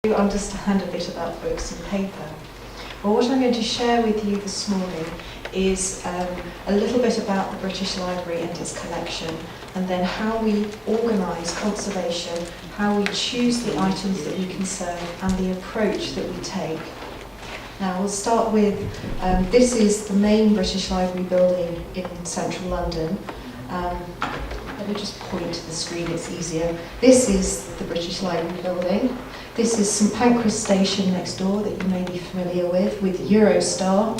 You understand a bit about books and paper. Well, what I'm going to share with you this morning is a little bit about the British Library and its collection, and then how we organise conservation, how we choose the items that we conserve, and the approach that we take. Now, we'll start with, this is the main British Library building in central London. Let me just point to the screen, it's easier. This is the British Library building. This is St Pancras Station next door that you may be familiar with Eurostar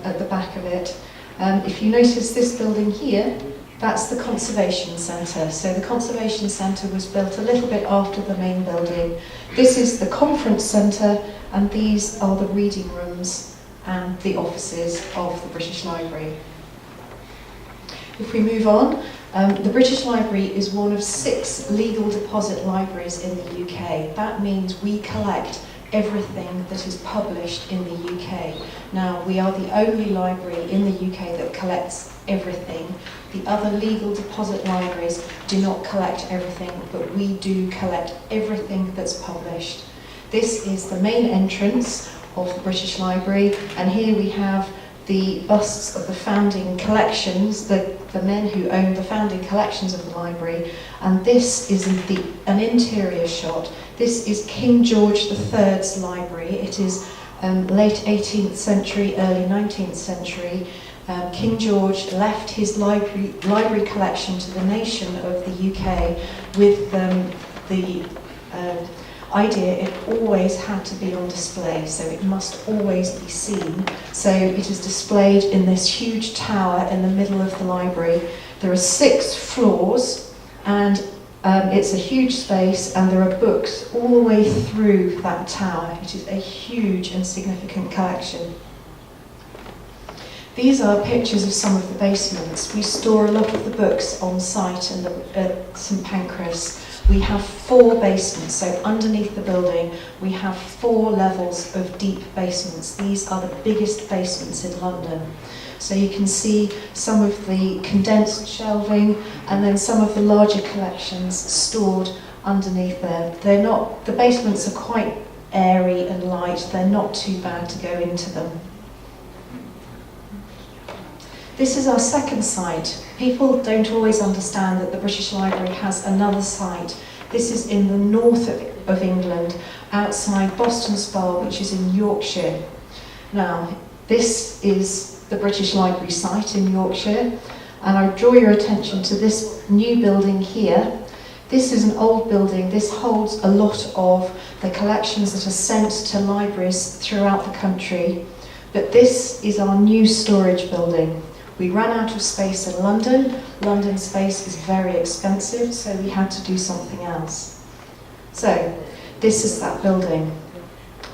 at the back of it. If you notice this building here, that's the Conservation Centre. So the Conservation Centre was built a little bit after the main building. This is the Conference Centre, and these are the reading rooms and the offices of the British Library. If we move on, the British Library is one of 6 legal deposit libraries in the UK. That means we collect everything that is published in the UK. Now, we are the only library in the UK that collects everything. The other legal deposit libraries do not collect everything, but we do collect everything that's published. This is the main entrance of the British Library, and here we have the busts of the founding collections, the men who owned the founding collections of the library, and this is an interior shot. This is King George III's library. It is late 18th century, early 19th century. King George left his library collection to the nation of the UK with the idea it always had to be on display, so it must always be seen. So it is displayed in this huge tower in the middle of the library. There are 6 floors, and it's a huge space, and there are books all the way through that tower. It is a huge and significant collection. These are pictures of some of the basements. We store a lot of the books on site at St Pancras. We have 4 basements, so underneath the building we have 4 levels of deep basements. These are the biggest basements in London. So you can see some of the condensed shelving and then some of the larger collections stored underneath there. The basements are quite airy and light, they're not too bad to go into them. This is our second site. People don't always understand that the British Library has another site. This is in the north of England, outside Boston Spa, which is in Yorkshire. Now, this is the British Library site in Yorkshire, and I draw your attention to this new building here. This is an old building. This holds a lot of the collections that are sent to libraries throughout the country, but this is our new storage building. We ran out of space in London. London space is very expensive, so we had to do something else. So, this is that building.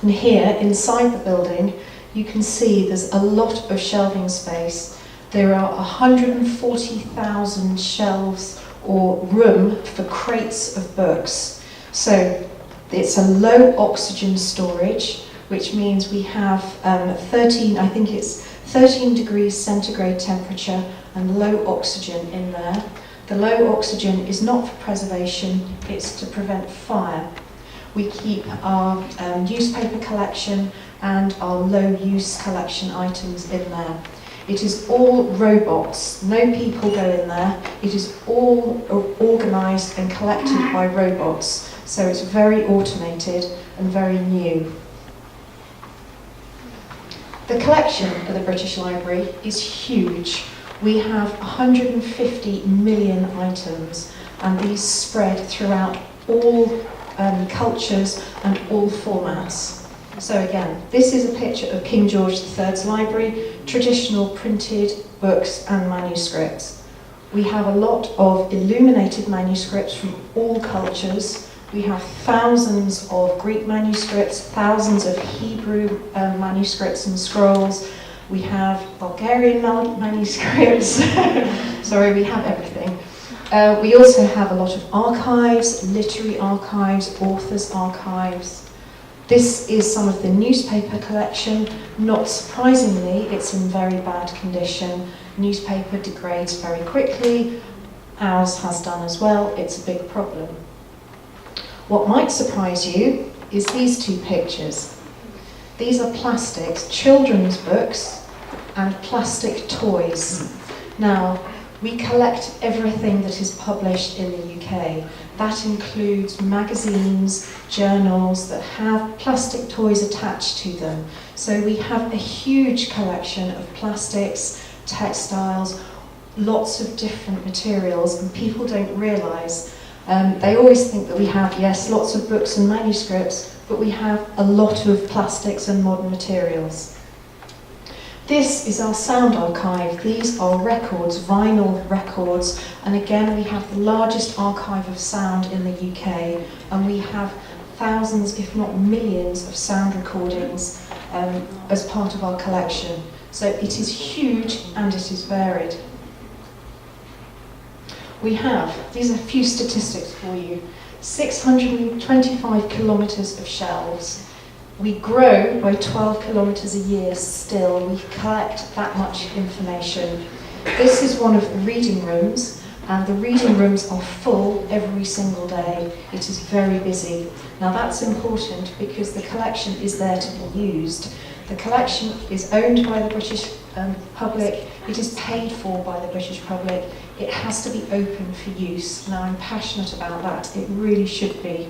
And here, inside the building, you can see there's a lot of shelving space. There are 140,000 shelves or room for crates of books. So, it's a low oxygen storage, which means we have 13 degrees centigrade temperature and low oxygen in there. The low oxygen is not for preservation, it's to prevent fire. We keep our newspaper collection and our low-use collection items in there. It is all robots, no people go in there. It is all organised and collected by robots, so it's very automated and very new. The collection of the British Library is huge. We have 150 million items, and these spread throughout all cultures and all formats. So again, this is a picture of King George III's library, traditional printed books and manuscripts. We have a lot of illuminated manuscripts from all cultures. We have thousands of Greek manuscripts, thousands of Hebrew manuscripts and scrolls. We have Bulgarian manuscripts. Sorry, we have everything. We also have a lot of archives, literary archives, authors' archives. This is some of the newspaper collection. Not surprisingly, it's in very bad condition. Newspaper degrades very quickly. Ours has done as well. It's a big problem. What might surprise you is these two pictures. These are plastics, children's books and plastic toys. Now, we collect everything that is published in the UK. That includes magazines, journals that have plastic toys attached to them. So we have a huge collection of plastics, textiles, lots of different materials, and people don't realise. They always think that we have, yes, lots of books and manuscripts, but we have a lot of plastics and modern materials. This is our sound archive. These are records, vinyl records, and again we have the largest archive of sound in the UK, and we have thousands, if not millions, of sound recordings as part of our collection. So it is huge and it is varied. We have, these are a few statistics for you, 625 kilometres of shelves. We grow by 12 kilometres a year still. We collect that much information. This is one of the reading rooms, and the reading rooms are full every single day. It is very busy. Now that's important because the collection is there to be used. The collection is owned by the British public. It is paid for by the British public. It has to be open for use. Now I'm passionate about that. It really should be.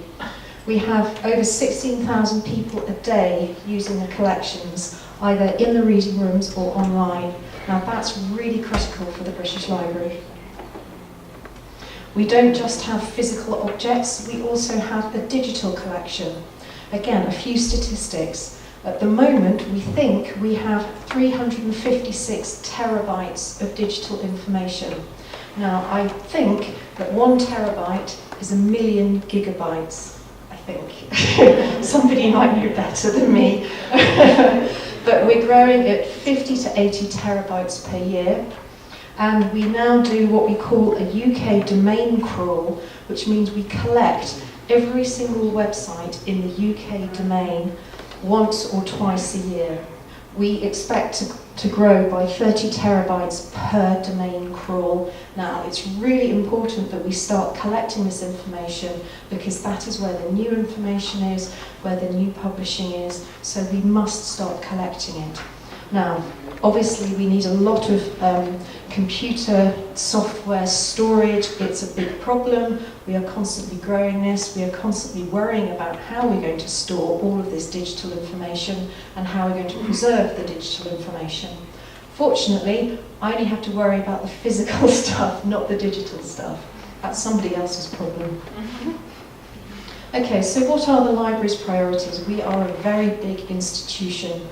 We have over 16,000 people a day using the collections, either in the reading rooms or online. Now that's really critical for the British Library. We don't just have physical objects, we also have a digital collection. Again, a few statistics. At the moment, we think we have 356 terabytes of digital information. Now, I think that 1 terabyte is 1 million gigabytes. I think. Somebody might know better than me. But we're growing at 50 to 80 terabytes per year. And we now do what we call a UK domain crawl, which means we collect every single website in the UK domain once or twice a year. We expect to grow by 30 terabytes per domain crawl. Now, it's really important that we start collecting this information because that is where the new information is, where the new publishing is, so we must start collecting it. Now, obviously we need a lot of computer software storage. It's a big problem. We are constantly growing this. We are constantly worrying about how we're going to store all of this digital information and how we're going to preserve the digital information. Fortunately, I only have to worry about the physical stuff, not the digital stuff. That's somebody else's problem. Okay, so what are the library's priorities? We are a very big institution.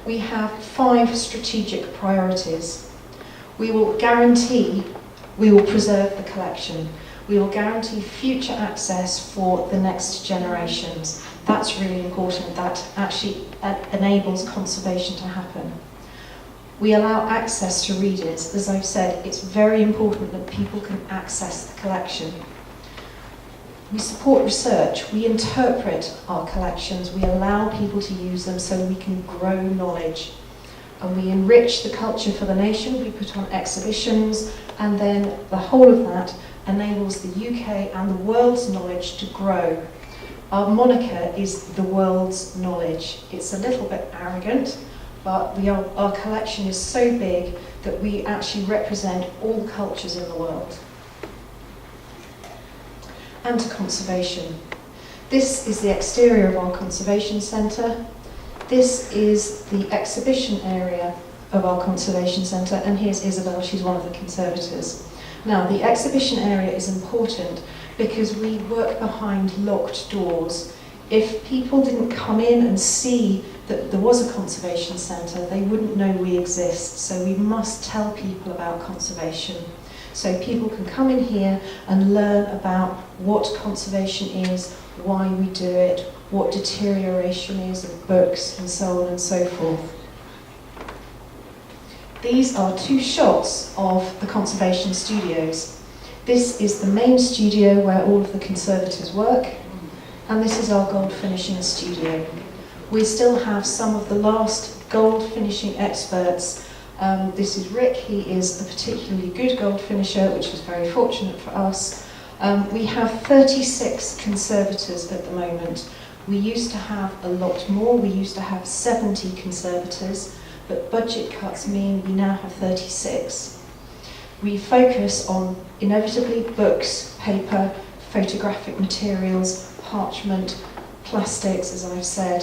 We have 5 strategic priorities. We will preserve the collection. We will guarantee future access for the next generations. That's really important. That actually enables conservation to happen. We allow access to readers. As I've said, it's very important that people can access the collection. We support research, we interpret our collections, we allow people to use them so we can grow knowledge. And we enrich the culture for the nation, we put on exhibitions, and then the whole of that enables the UK and the world's knowledge to grow. Our moniker is the world's knowledge. It's a little bit arrogant, but our collection is so big that we actually represent all cultures in the world. And to conservation. This is the exterior of our conservation centre. This is the exhibition area of our conservation centre, and here's Isabel, she's one of the conservators. Now, the exhibition area is important because we work behind locked doors. If people didn't come in and see that there was a conservation centre, they wouldn't know we exist, so we must tell people about conservation. So people can come in here and learn about what conservation is, why we do it, what deterioration is of books, and so on and so forth. These are 2 shots of the conservation studios. This is the main studio where all of the conservators work, and this is our gold finishing studio. We still have some of the last gold finishing experts. This is Rick, he is a particularly good gold finisher, which was very fortunate for us. We have 36 conservators at the moment. We used to have a lot more. We used to have 70 conservators, but budget cuts mean we now have 36. We focus on, inevitably, books, paper, photographic materials, parchment, plastics, as I've said,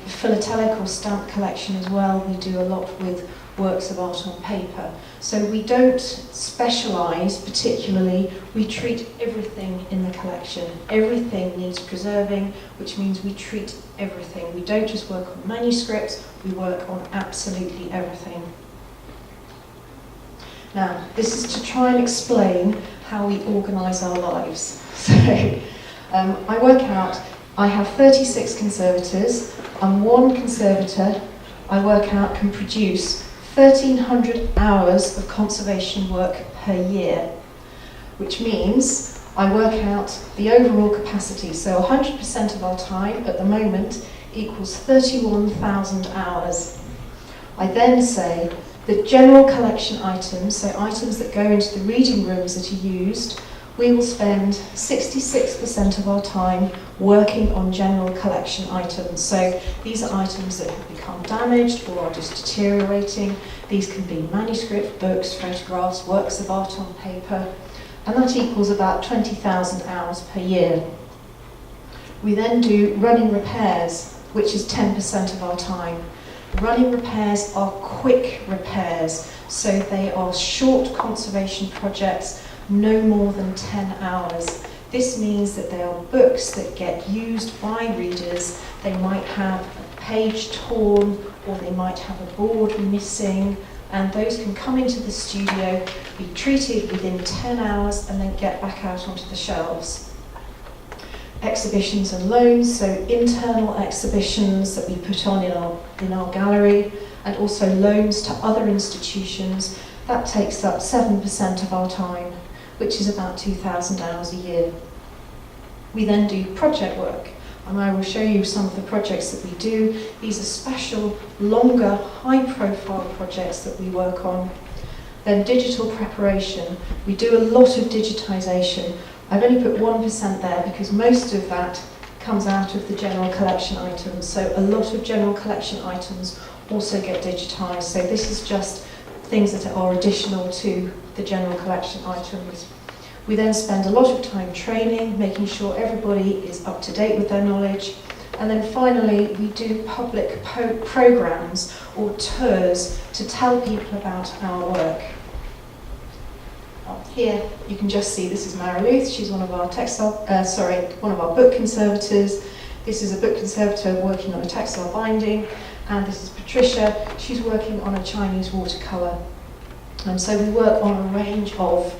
philatelic or stamp collection as well. We do a lot with works of art on paper. So we don't specialise particularly, we treat everything in the collection. Everything needs preserving, which means we treat everything. We don't just work on manuscripts, we work on absolutely everything. Now, this is to try and explain how we organise our lives. So, I work out, I have 36 conservators, I'm one conservator, I work out can produce 1,300 hours of conservation work per year, which means I work out the overall capacity. So 100% of our time at the moment equals 31,000 hours. I then say the general collection items, so items that go into the reading rooms that are used, we will spend 66% of our time working on general collection items. So these are items that have become damaged or are just deteriorating. These can be manuscript, books, photographs, works of art on paper, and that equals about 20,000 hours per year. We then do running repairs, which is 10% of our time. Running repairs are quick repairs, so they are short conservation projects, no more than 10 hours. This means that they are books that get used by readers. They might have a page torn, or they might have a board missing, and those can come into the studio, be treated within 10 hours, and then get back out onto the shelves. Exhibitions and loans, so internal exhibitions that we put on in our gallery, and also loans to other institutions, that takes up 7% of our time, which is about 2,000 hours a year. We then do project work, and I will show you some of the projects that we do. These are special, longer, high-profile projects that we work on. Then digital preparation. We do a lot of digitisation. I've only put 1% there because most of that comes out of the general collection items. So a lot of general collection items also get digitised. So this is just things that are additional to the general collection items. We then spend a lot of time training, making sure everybody is up to date with their knowledge. And then finally, we do public programs or tours to tell people about our work. Here you can just see this is Mara Luth. She's one of our one of our book conservators. This is a book conservator working on a textile binding, and this is Patricia. She's working on a Chinese watercolour. And so we work on a range of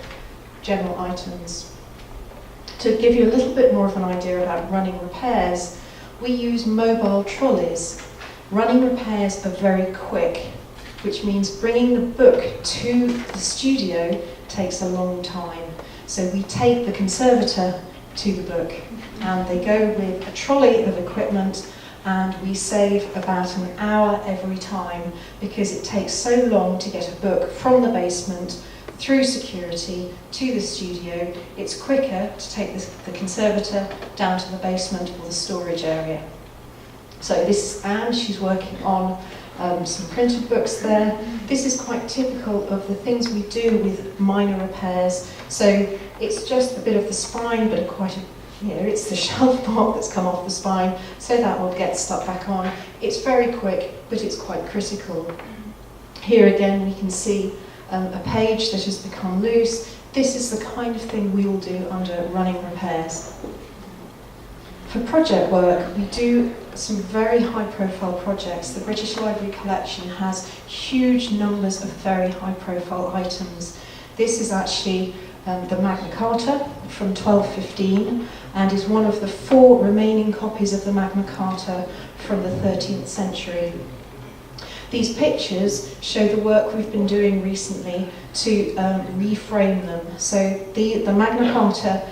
general items. To give you a little bit more of an idea about running repairs, we use mobile trolleys. Running repairs are very quick, which means bringing the book to the studio takes a long time. So we take the conservator to the book, and they go with a trolley of equipment, and we save about an hour every time because it takes so long to get a book from the basement through security to the studio. It's quicker to take the conservator down to the basement or the storage area. So this is Anne, she's working on some printed books there. This is quite typical of the things we do with minor repairs. So it's just a bit of the spine, but it's the shelf part that's come off the spine, so that will get stuck back on. It's very quick, but it's quite critical. Here again we can see a page that has become loose. This is the kind of thing we will do under running repairs. For project work, we do some very high-profile projects. The British Library collection has huge numbers of very high-profile items. This is actually the Magna Carta from 1215, and is one of the 4 remaining copies of the Magna Carta from the 13th century. These pictures show the work we've been doing recently to reframe them. So the Magna Carta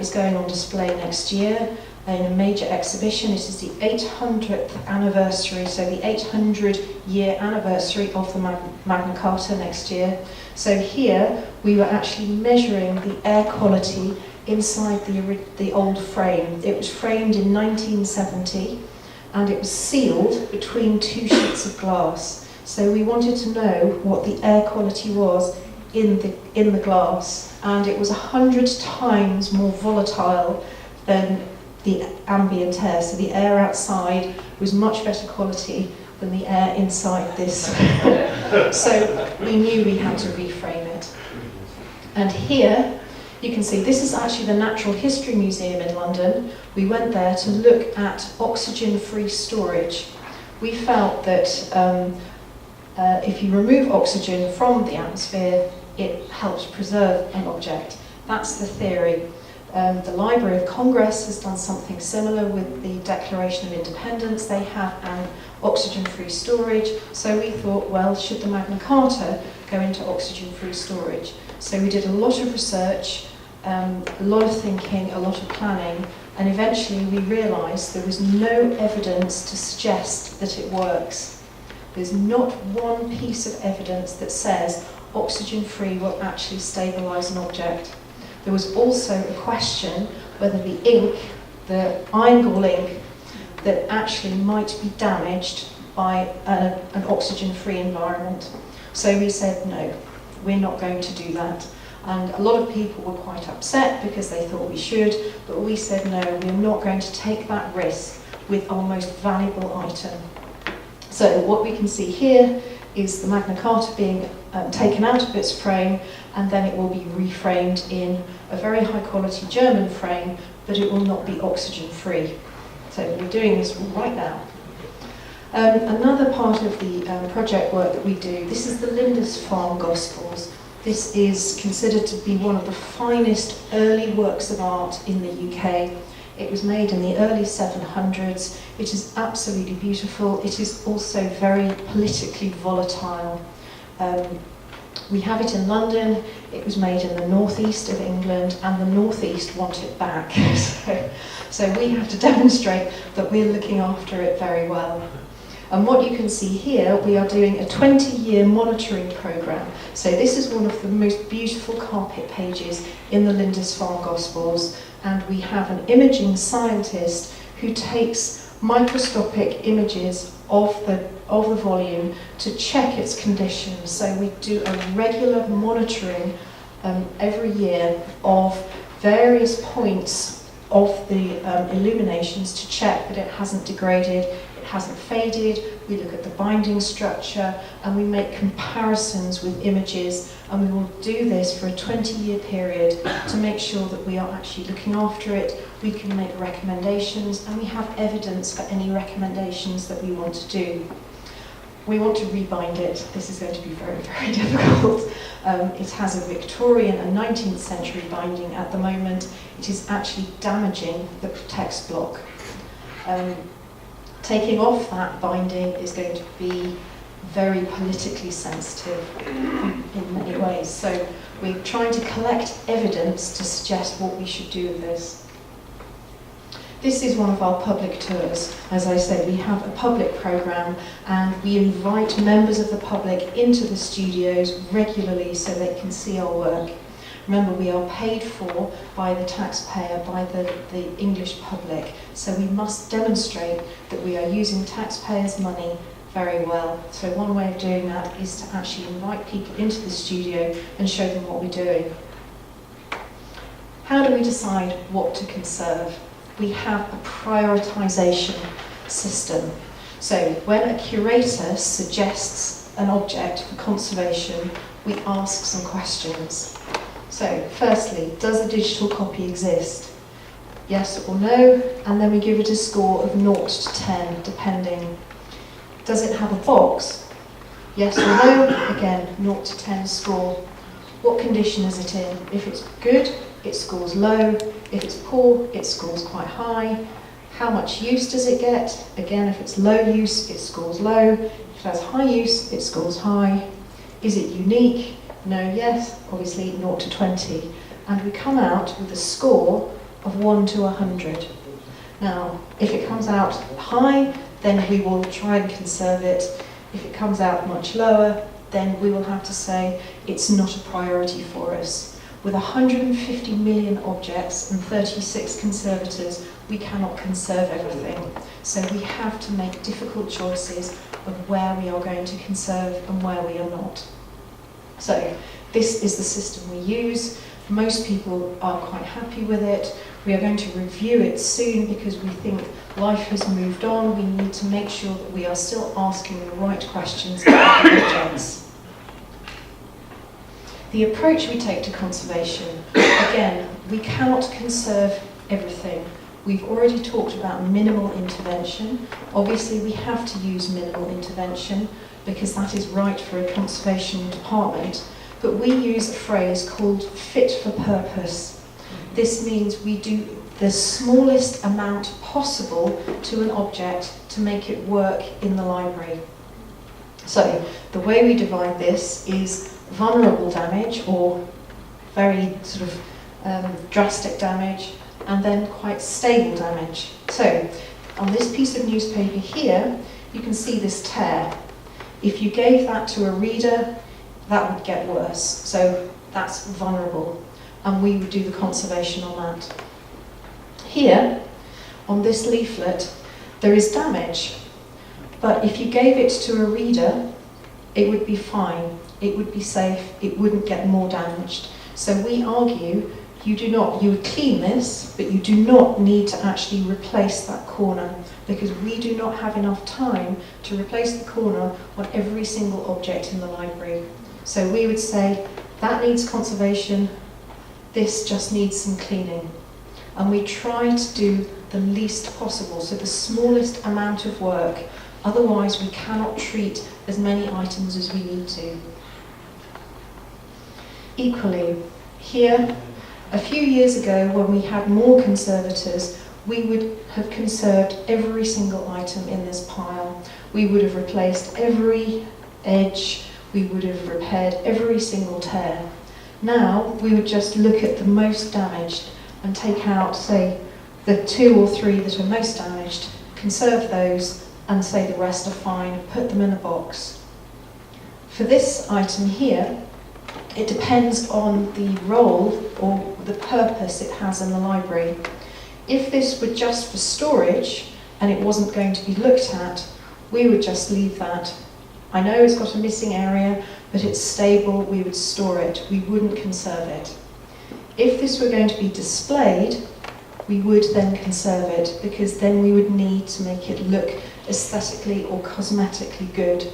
is going on display next year in a major exhibition. It is the 800th anniversary, so the 800-year anniversary of the Magna Carta next year. So here we were actually measuring the air quality inside the old frame. It was framed in 1970 and it was sealed between two sheets of glass. So we wanted to know what the air quality was in the glass, and it was 100 times more volatile than the ambient air. So the air outside was much better quality than the air inside this. So we knew we had to reframe it. And here you can see this is actually the Natural History Museum in London. We went there to look at oxygen-free storage. We felt that if you remove oxygen from the atmosphere, it helps preserve an object. That's the theory. The Library of Congress has done something similar with the Declaration of Independence. They have an oxygen-free storage. So we thought, well, should the Magna Carta go into oxygen-free storage? So we did a lot of research, a lot of thinking, a lot of planning, and eventually we realised there was no evidence to suggest that it works. There's not one piece of evidence that says oxygen-free will actually stabilise an object. There was also a question whether the ink, the iron gall ink, that actually might be damaged by an oxygen-free environment. So we said, no, we're not going to do that. And a lot of people were quite upset because they thought we should, but we said, no, we're not going to take that risk with our most valuable item. So what we can see here is the Magna Carta being taken out of its frame, and then it will be reframed in a very high quality German frame, but it will not be oxygen free. So we're doing this right now. Another part of the project work that we do, this is the Lindisfarne Gospels. This is considered to be one of the finest early works of art in the UK. It was made in the early 700s. It is absolutely beautiful. It is also very politically volatile. We have it in London. It was made in the northeast of England, and the northeast want it back. So we have to demonstrate that we're looking after it very well. And what you can see here, we are doing a 20-year monitoring programme. So this is one of the most beautiful carpet pages in the Lindisfarne Gospels, and we have an imaging scientist who takes microscopic images of the volume to check its condition. So we do a regular monitoring every year of various points of the illuminations to check that it hasn't degraded, it hasn't faded. We look at the binding structure and we make comparisons with images, and we will do this for a 20-year period to make sure that we are actually looking after it. We can make recommendations, and we have evidence for any recommendations that we want to do. We want to rebind it. This is going to be very, very difficult. It has a Victorian and 19th century binding at the moment. It is actually damaging the text block. Taking off that binding is going to be very politically sensitive in many ways. So we're trying to collect evidence to suggest what we should do with this. This is one of our public tours. As I said, we have a public programme, and we invite members of the public into the studios regularly so they can see our work. Remember, we are paid for by the taxpayer, by the English public, so we must demonstrate that we are using taxpayers' money very well. So one way of doing that is to actually invite people into the studio and show them what we're doing. How do we decide what to conserve? We have a prioritisation system. So when a curator suggests an object for conservation, we ask some questions. So firstly, does a digital copy exist? Yes or no, and then we give it a score of 0 to 10, depending. Does it have a box? Yes or no, again, 0 to 10 score. What condition is it in? If it's good, it scores low. If it's poor, it scores quite high. How much use does it get? Again, if it's low use, it scores low. If it has high use, it scores high. Is it unique? No, yes, obviously 0 to 20. And we come out with a score of 1 to 100. Now, if it comes out high, then we will try and conserve it. If it comes out much lower, then we will have to say it's not a priority for us. With 150 million objects and 36 conservators, we cannot conserve everything. So we have to make difficult choices of where we are going to conserve and where we are not. So this is the system we use. Most people are quite happy with it. We are going to review it soon because we think life has moved on. We need to make sure that we are still asking the right questions about the objects. The approach we take to conservation, again, we cannot conserve everything. We've already talked about minimal intervention. Obviously, we have to use minimal intervention because that is right for a conservation department. But we use a phrase called fit for purpose. This means we do the smallest amount possible to an object to make it work in the library. So the way we divide this is vulnerable damage, or very sort of drastic damage, and then quite stable damage. So on this piece of newspaper here, you can see this tear. If you gave that to a reader, that would get worse. So that's vulnerable, and we would do the conservation on that. Here, on this leaflet, there is damage, but if you gave it to a reader, it would be fine, it would be safe, it wouldn't get more damaged. So we argue you would clean this, but you do not need to actually replace that corner, because we do not have enough time to replace the corner on every single object in the library. So we would say, that needs conservation, this just needs some cleaning. And we try to do the least possible, so the smallest amount of work, otherwise we cannot treat as many items as we need to. Equally, here, a few years ago when we had more conservators, we would have conserved every single item in this pile. We would have replaced every edge, we would have repaired every single tear. Now, we would just look at the most damaged and take out, say, the 2 or 3 that are most damaged, conserve those, and say the rest are fine, put them in a box. For this item here, it depends on the role or the purpose it has in the library. If this were just for storage and it wasn't going to be looked at, we would just leave that. I know it's got a missing area, but it's stable, we would store it, we wouldn't conserve it. If this were going to be displayed, we would then conserve it, because then we would need to make it look aesthetically or cosmetically good.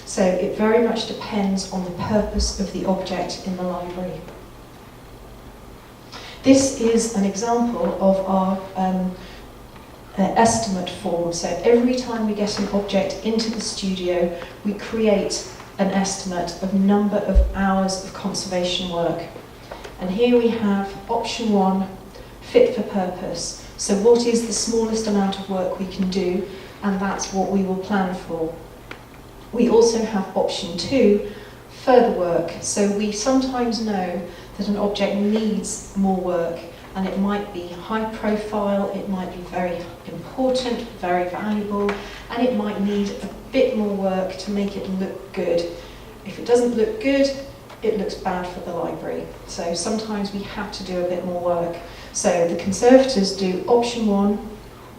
So it very much depends on the purpose of the object in the library. This is an example of our estimate form. So every time we get an object into the studio, we create an estimate of number of hours of conservation work. And here we have option 1, fit for purpose. So what is the smallest amount of work we can do, and that's what we will plan for. We also have option 2, further work. So we sometimes know that an object needs more work, and it might be high profile, it might be very important, very valuable, and it might need a bit more work to make it look good. If it doesn't look good, it looks bad for the library. So sometimes we have to do a bit more work. So the conservators do option 1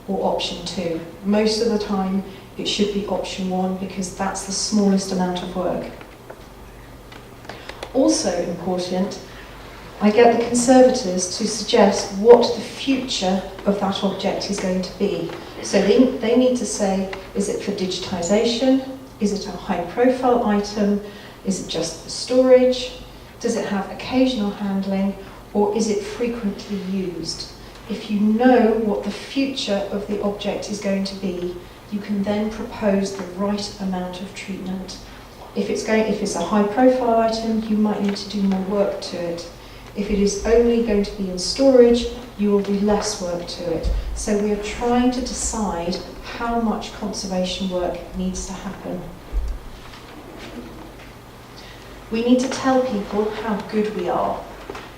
or option 2. Most of the time it should be option 1, because that's the smallest amount of work. Also important, I get the conservators to suggest what the future of that object is going to be. So they need to say, is it for digitisation? Is it a high profile item? Is it just for storage? Does it have occasional handling? Or is it frequently used? If you know what the future of the object is going to be, you can then propose the right amount of treatment. If it's a high profile item, you might need to do more work to it. If it is only going to be in storage, you will do less work to it. So we are trying to decide how much conservation work needs to happen. We need to tell people how good we are.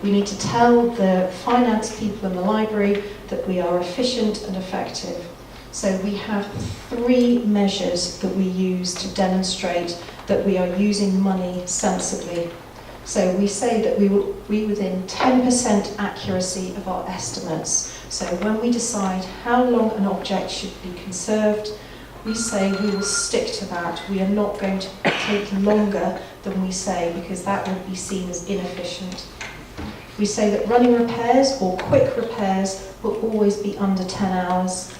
We need to tell the finance people in the library that we are efficient and effective. So we have 3 measures that we use to demonstrate that we are using money sensibly. So we say that we will be within 10% accuracy of our estimates. So when we decide how long an object should be conserved, we say we will stick to that. We are not going to take longer than we say, because that would be seen as inefficient. We say that running repairs or quick repairs will always be under 10 hours.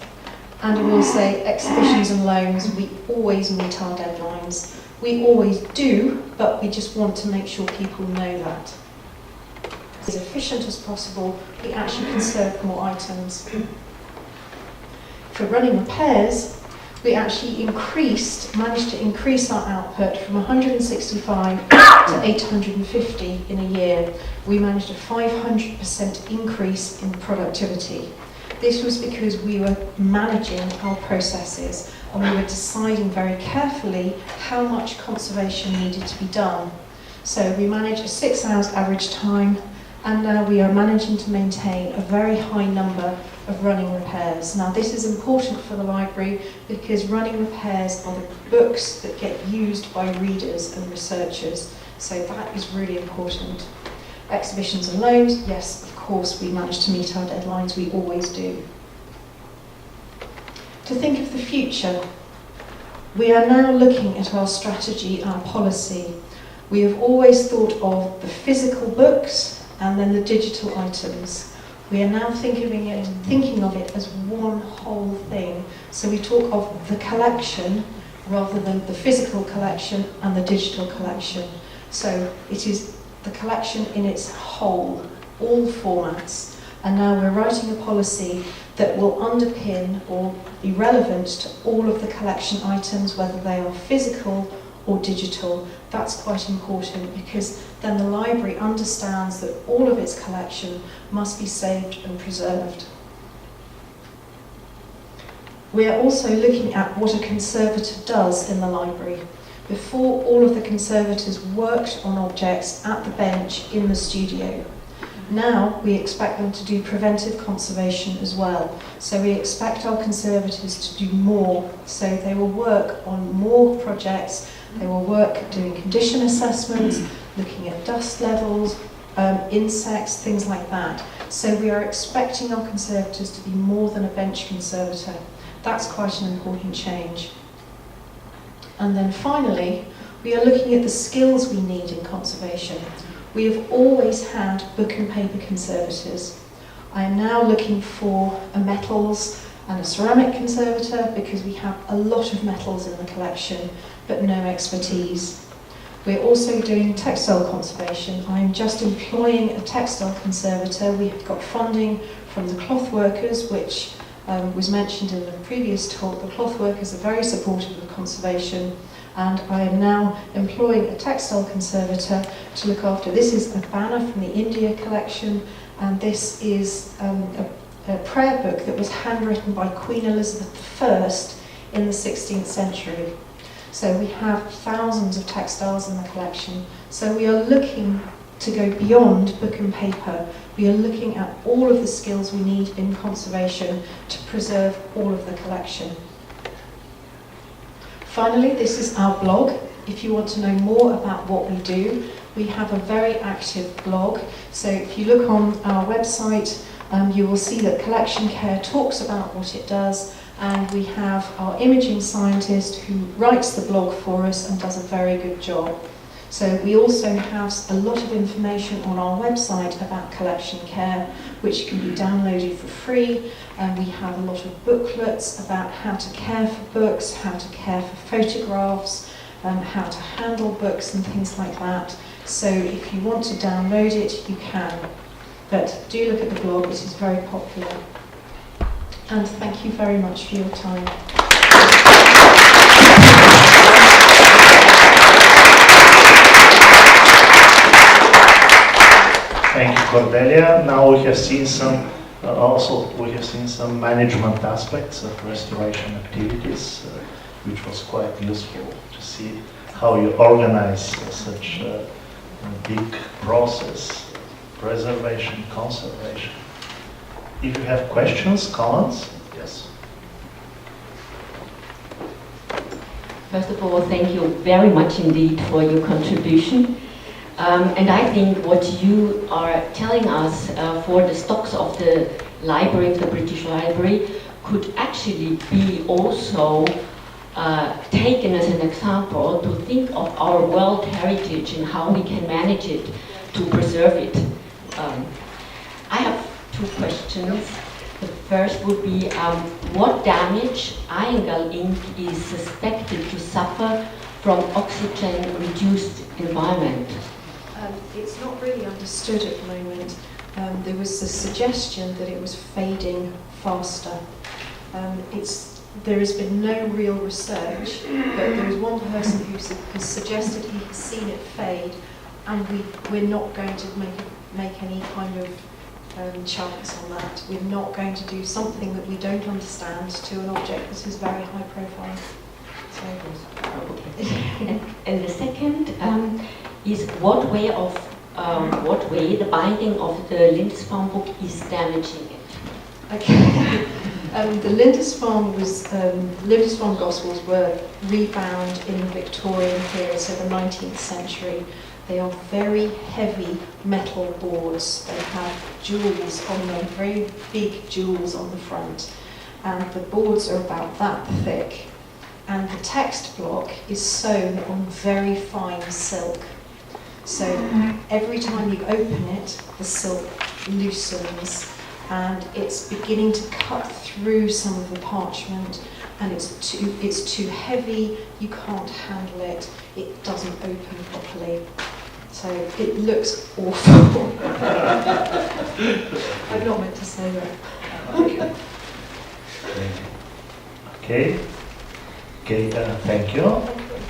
And we'll say exhibitions and loans, we always meet our deadlines. We always do, but we just want to make sure people know that. As efficient as possible, we actually conserve more items. For running repairs, we actually managed to increase our output from 165 to 850 in a year. We managed a 500% increase in productivity. This was because we were managing our processes and we were deciding very carefully how much conservation needed to be done. So we managed a 6 hours average time, and now we are managing to maintain a very high number of running repairs. Now this is important for the library because running repairs are the books that get used by readers and researchers. So that is really important. Exhibitions and loans, yes, of course we manage to meet our deadlines, we always do. To think of the future, we are now looking at our strategy, our policy. We have always thought of the physical books and then the digital items. We are now thinking of it as one whole thing. So we talk of the collection rather than the physical collection and the digital collection. So it is the collection in its whole, all formats. And now we're writing a policy that will underpin or be relevant to all of the collection items, whether they are physical or digital. That's quite important because then the library understands that all of its collection must be saved and preserved. We are also looking at what a conservator does in the library. Before, all of the conservators worked on objects at the bench in the studio. Now we expect them to do preventive conservation as well. So we expect our conservators to do more. So they will work on more projects. They will work doing condition assessments, looking at dust levels, insects, things like that. So we are expecting our conservators to be more than a bench conservator. That's quite an important change. And then finally, we are looking at the skills we need in conservation. We have always had book and paper conservators. I am now looking for a metals and a ceramic conservator because we have a lot of metals in the collection, but no expertise. We're also doing textile conservation. I am just employing a textile conservator. We have got funding from the cloth workers, which was mentioned in the previous talk. The cloth workers are very supportive of conservation, and I am now employing a textile conservator to look after. This is a banner from the India collection, and this is a prayer book that was handwritten by Queen Elizabeth I in the 16th century. So we have thousands of textiles in the collection. So we are looking to go beyond book and paper. We are looking at all of the skills we need in conservation to preserve all of the collection. Finally, this is our blog. If you want to know more about what we do, we have a very active blog. So if you look on our website, you will see that Collection Care talks about what it does, and we have our imaging scientist who writes the blog for us and does a very good job. So we also have a lot of information on our website about Collection Care, which can be downloaded for free. And we have a lot of booklets about how to care for books, how to care for photographs, how to handle books and things like that. So if you want to download it, you can. But do look at the blog, it is very popular. And thank you very much for your time. Thank you, Cordelia. Now we have seen some management aspects of restoration activities, which was quite useful to see how you organize such a big process, preservation, conservation. If you have questions, comments, yes. First of all, thank you very much indeed for your contribution. And I think what you are telling us for the stocks of the library, the British Library, could actually be also taken as an example to think of our world heritage and how we can manage it to preserve it. I have two questions. The first would be, what damage Iyengar ink is suspected to suffer from oxygen-reduced environment? It's not really understood at the moment. There was a suggestion that it was fading faster. There has been no real research, but there is one person who has suggested he has seen it fade, and we're not going to make any kind of chance on that. We're not going to do something that we don't understand to an object that is very high profile. So, and the second is what way the binding of the Lindisfarne book is damaging it. Okay. The Lindisfarne Gospels were rebound in the Victorian period, so the 19th century. They are very heavy metal boards. They have jewels on them, very big jewels on the front. And the boards are about that thick. And the text block is sewn on very fine silk. So every time you open it, the silk loosens and it's beginning to cut through some of the parchment, and it's too heavy, you can't handle it, it doesn't open properly. So it looks awful. I'm not meant to say that. Okay, thank you.